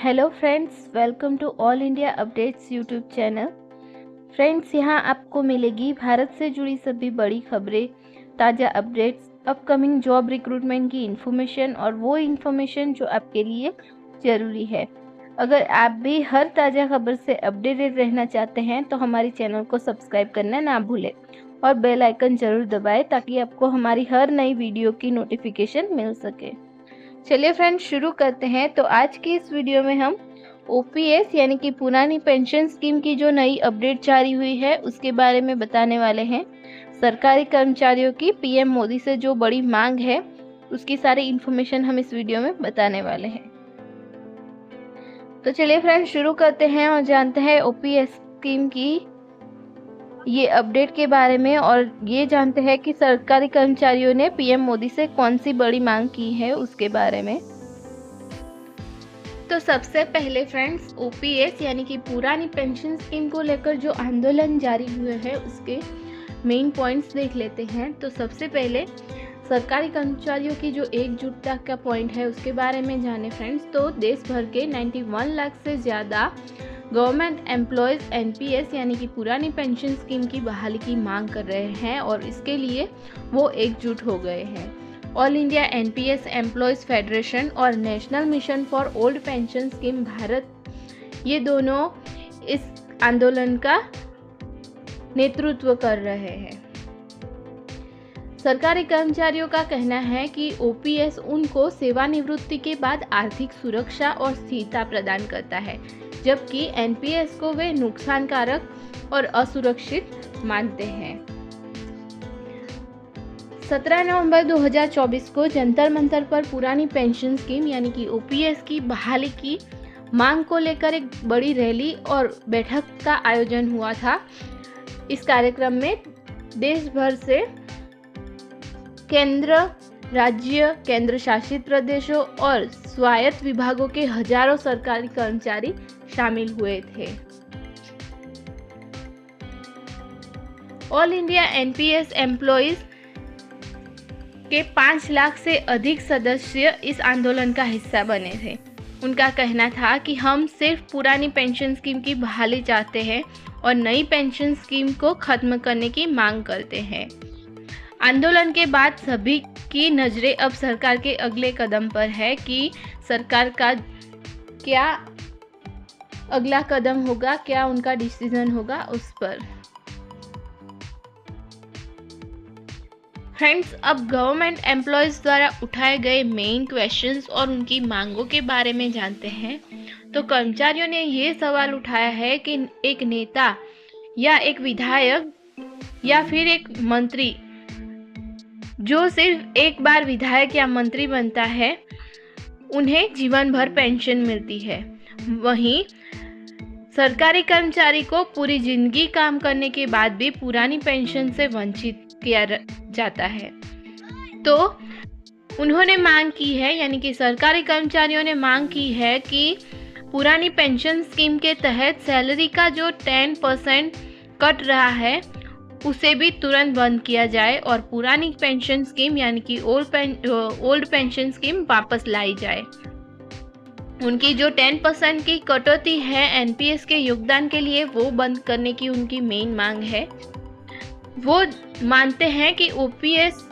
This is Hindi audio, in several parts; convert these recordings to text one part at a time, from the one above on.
Hello friends, welcome to all India updates YouTube channel. Friends, यहाँ आपको मिलेगी भारत से जुड़ी सभी बड़ी खबरें, ताज़ा अपडेट्स, अपकमिंग जॉब रिक्रूटमेंट की इन्फॉर्मेशन और वो इन्फॉर्मेशन जो आपके लिए ज़रूरी है। अगर आप भी हर ताज़ा खबर से अपडेटेड रहना चाहते हैं तो हमारे चैनल को सब्सक्राइब करना ना भूलें और बेल आइकन ज़रूर दबाएं ताकि आपको हमारी हर नई वीडियो की नोटिफिकेशन मिल सके। चलिए फ्रेंड्स, शुरू करते हैं। तो आज की इस वीडियो में हम ओपीएस यानी कि पुरानी पेंशन स्कीम की जो नई अपडेट जारी हुई है उसके बारे में बताने वाले हैं। सरकारी कर्मचारियों की पीएम मोदी से जो बड़ी मांग है उसकी सारी इन्फॉर्मेशन हम इस वीडियो में बताने वाले हैं। तो चलिए फ्रेंड्स, शुरू करते हैं और जानते हैं ओपीएस स्कीम की ये अपडेट के बारे में और ये जानते हैं कि सरकारी कर्मचारियों ने पीएम मोदी से कौन सी बड़ी मांग की है उसके बारे में। तो सबसे पहले फ्रेंड्स, ओपीएस यानी कि पुरानी पेंशन स्कीम को लेकर जो आंदोलन जारी हुए हैं उसके मेन पॉइंट्स देख लेते हैं। तो सबसे पहले सरकारी कर्मचारियों की जो एकजुटता का पॉइंट है उसके बारे में जाने फ्रेंड्स। तो देश भर के 91 लाख से ज़्यादा गवर्नमेंट एम्प्लॉयज़ एनपीएस यानी कि पुरानी पेंशन स्कीम की बहाली की मांग कर रहे हैं और इसके लिए वो एकजुट हो गए हैं। All India NPS employees federation और national mission for old pension scheme Bharat, ये दोनों इस आंदोलन का नेतृत्व कर रहे हैं। सरकारी कर्मचारियों का कहना है कि ओपीएस उनको सेवानिवृत्ति के बाद आर्थिक सुरक्षा और स्थिरता प्रदान करता है, जबकि एनपीएस को वे नुकसानकारक और असुरक्षित मानते हैं। 17 नवंबर 2024 को जंतर मंतर पर पुरानी पेंशन स्कीम यानी कि ओपीएस की बहाली की मांग को लेकर एक बड़ी रैली और बैठक का आयोजन हुआ था। इस कार्यक्रम में देश भर से केंद्र, राज्य, केंद्र शासित प्रदेशों और स्वायत्त विभागों के हजारों सरकारी कर्मचारी शामिल हुए थे। ऑल इंडिया एनपीएस एम्प्लॉयज के 5 लाख से अधिक सदस्य इस आंदोलन का हिस्सा बने थे। उनका कहना था कि हम सिर्फ पुरानी पेंशन स्कीम की बहाली चाहते हैं और नई पेंशन स्कीम को खत्म करने की मांग करते हैं। आंदोलन के बाद सभी की नज़रें अब सरकार के अगले कदम पर है कि सरकार का क्या अगला कदम होगा, क्या उनका डिसीजन होगा उस पर। फ्रेंड्स, अब गवर्नमेंट एम्प्लॉयज़ द्वारा उठाए गए मेन क्वेश्चंस और उनकी मांगों के बारे में जानते हैं। तो कर्मचारियों ने ये सवाल उठाया है कि एक नेता या एक विधायक या फिर एक मंत्री जो सिर्फ एक बार विधायक या मंत्री बनता है उन्हें जीवन भर पेंशन मिलती है, वहीं सरकारी कर्मचारी को पूरी जिंदगी काम करने के बाद भी पुरानी पेंशन से वंचित किया जाता है। तो उन्होंने मांग की है, यानी कि सरकारी कर्मचारियों ने मांग की है कि पुरानी पेंशन स्कीम के तहत सैलरी का जो 10% कट रहा है उसे भी तुरंत बंद किया जाए और पुरानी पेंशन स्कीम यानी कि ओल्ड पेंशन स्कीम वापस लाई जाए। उनकी जो 10% की कटौती है एनपीएस के योगदान के लिए वो बंद करने की उनकी मेन मांग है। वो मानते हैं कि ओपीएस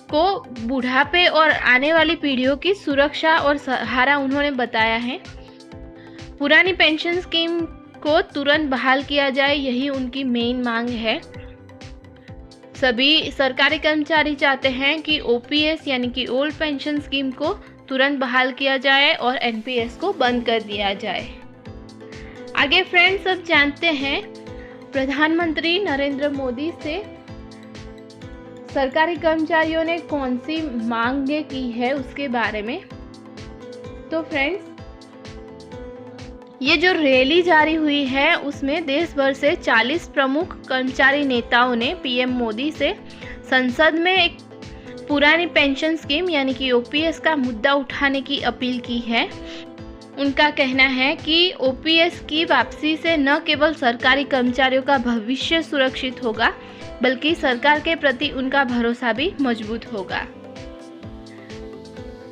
को बुढ़ापे और आने वाली पीढ़ियों की सुरक्षा और सहारा उन्होंने बताया है। पुरानी पेंशन स्कीम को तुरंत बहाल किया जाए, यही उनकी मेन मांग है। सभी सरकारी कर्मचारी चाहते हैं कि ओपीएस यानी कि ओल्ड पेंशन स्कीम को तुरंत बहाल किया जाए और एनपीएस को बंद कर दिया जाए। आगे फ्रेंड्स, अब जानते हैं प्रधानमंत्री नरेंद्र मोदी से सरकारी कर्मचारियों ने कौन सी मांगें की है उसके बारे में। तो फ्रेंड्स, ये जो रैली जारी हुई है उसमें देश भर से 40 प्रमुख कर्मचारी नेताओं ने पीएम मोदी से संसद में एक पुरानी पेंशन स्कीम यानी कि ओपीएस का मुद्दा उठाने की अपील की है। उनका कहना है कि ओपीएस की वापसी से न केवल सरकारी कर्मचारियों का भविष्य सुरक्षित होगा बल्कि सरकार के प्रति उनका भरोसा भी मजबूत होगा।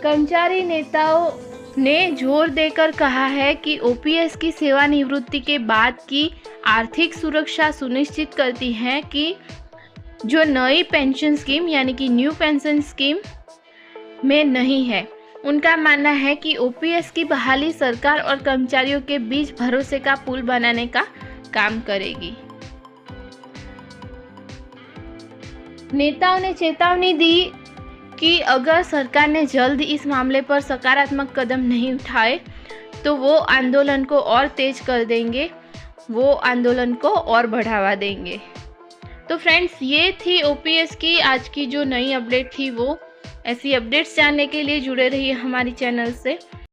कर्मचारी नेताओं ने जोर देकर कहा है कि ओपीएस की सेवानिवृत्ति के बाद की आर्थिक सुरक्षा सुनिश्चित करती है कि जो नई पेंशन स्कीम यानी कि न्यू पेंशन स्कीम में नहीं है। उनका मानना है कि ओपीएस की बहाली सरकार और कर्मचारियों के बीच भरोसे का पुल बनाने का काम करेगी। नेताओं ने चेतावनी दी कि अगर सरकार ने जल्द इस मामले पर सकारात्मक कदम नहीं उठाए तो वो आंदोलन को और तेज कर देंगे, वो आंदोलन को और बढ़ावा देंगे। तो फ्रेंड्स, ये थी ओपीएस की आज की जो नई अपडेट थी वो। ऐसी अपडेट्स जानने के लिए जुड़े रहिए हमारी चैनल से।